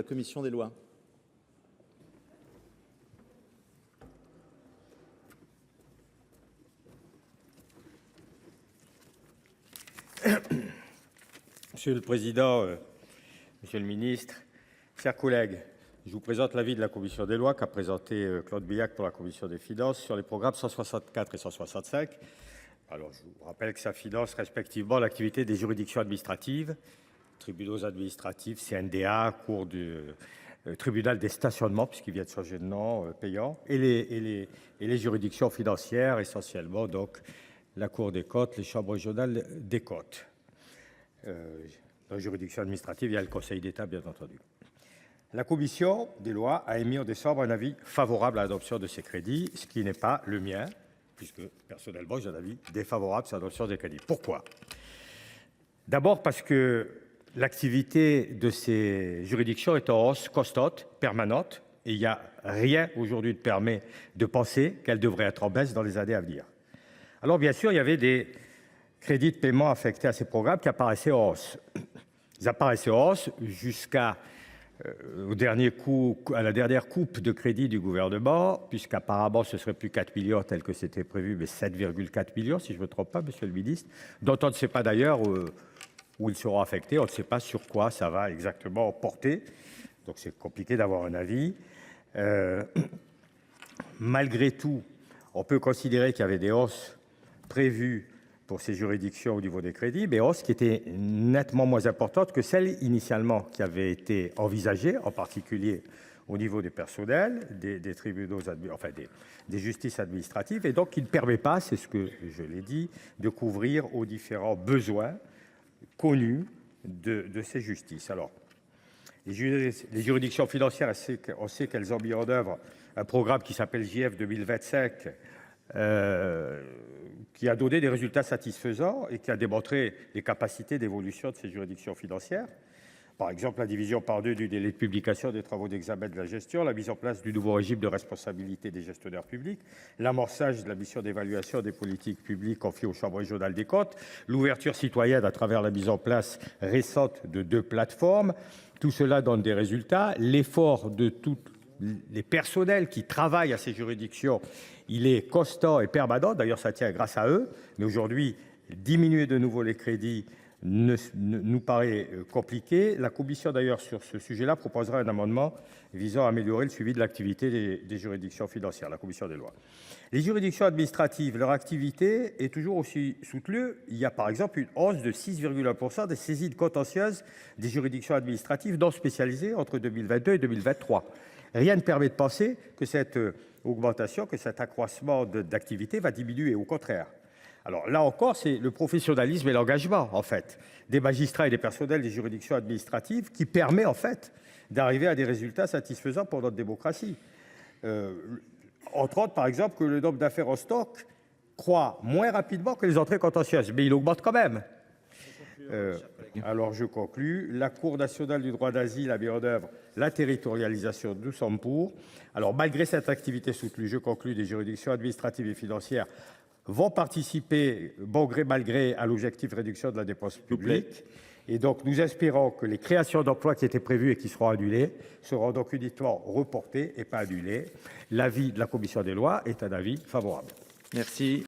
commission des lois. Monsieur le Président, Monsieur le Ministre, chers collègues, je vous présente l'avis de la Commission des lois qu'a présenté Claude Billac pour la Commission des finances sur les programmes 164 et 165. Alors je vous rappelle que ça finance respectivement l'activité des juridictions administratives, tribunaux administratifs, CNDA, cours du tribunal des stationnements, puisqu'il vient de changer de nom, payant, et les juridictions financières, essentiellement donc la Cour des comptes, les chambres régionales des comptes. Dans la juridiction administrative, il y a le Conseil d'État, bien entendu. La Commission des lois a émis en décembre un avis favorable à l'adoption de ces crédits, ce qui n'est pas le mien, puisque personnellement j'ai un avis défavorable sur l'adoption des crédits. Pourquoi ? D'abord parce que l'activité de ces juridictions est en hausse constante, permanente, et il n'y a rien aujourd'hui qui permet de penser qu'elle devrait être en baisse dans les années à venir. Alors bien sûr, il y avait des crédits de paiement affectés à ces programmes qui apparaissaient en hausse. Ils apparaissaient en hausse jusqu'à à la dernière coupe de crédit du gouvernement, puisqu'apparemment ce serait plus 4 millions tel que c'était prévu, mais 7,4 millions si je ne me trompe pas, monsieur le ministre, dont on ne sait pas d'ailleurs où ils seront affectés, on ne sait pas sur quoi ça va exactement porter, donc c'est compliqué d'avoir un avis. Malgré tout, on peut considérer qu'il y avait des hausses prévues pour ces juridictions au niveau des crédits, mais hausses qui étaient nettement moins importantes que celles initialement qui avaient été envisagées, en particulier au niveau des personnels, des tribunaux, enfin des justices administratives, et donc qui ne permet pas, c'est ce que je l'ai dit, de couvrir aux différents besoins connus de ces justices. Alors, les juridictions financières, on sait qu'elles ont mis en œuvre un programme qui s'appelle JF 2025, qui a donné des résultats satisfaisants et qui a démontré les capacités d'évolution de ces juridictions financières. Par exemple, la division par deux du délai de publication des travaux d'examen de la gestion, la mise en place du nouveau régime de responsabilité des gestionnaires publics, l'amorçage de la mission d'évaluation des politiques publiques confiée aux chambres régionales des comptes, l'ouverture citoyenne à travers la mise en place récente de 2 plateformes. Tout cela donne des résultats. L'effort de tous les personnels qui travaillent à ces juridictions, il est constant et permanent. D'ailleurs, ça tient grâce à eux. Mais aujourd'hui, diminuer de nouveau les crédits nous paraît compliqué. La Commission, d'ailleurs, sur ce sujet-là, proposera un amendement visant à améliorer le suivi de l'activité des juridictions financières, la Commission des lois. Les juridictions administratives, leur activité est toujours aussi soutenue. Il y a par exemple une hausse de 6,1% des saisies contentieuses des juridictions administratives non spécialisées entre 2022 et 2023. Rien ne permet de penser que cette augmentation, que cet accroissement d'activité va diminuer, au contraire. Alors là encore, c'est le professionnalisme et l'engagement, en fait, des magistrats et des personnels des juridictions administratives qui permet, en fait, d'arriver à des résultats satisfaisants pour notre démocratie. Entre autres, par exemple, que le nombre d'affaires en stock croît moins rapidement que les entrées contentieuses, mais il augmente quand même. Alors je conclus. La Cour nationale du droit d'asile a mis en œuvre la territorialisation de Luxembourg. Alors malgré cette activité soutenue, je conclus, des juridictions administratives et financières vont participer, bon gré mal gré, à l'objectif de réduction de la dépense publique. Et donc nous espérons que les créations d'emplois qui étaient prévues et qui seront annulées seront donc uniquement reportées et pas annulées. L'avis de la Commission des lois est un avis favorable. Merci.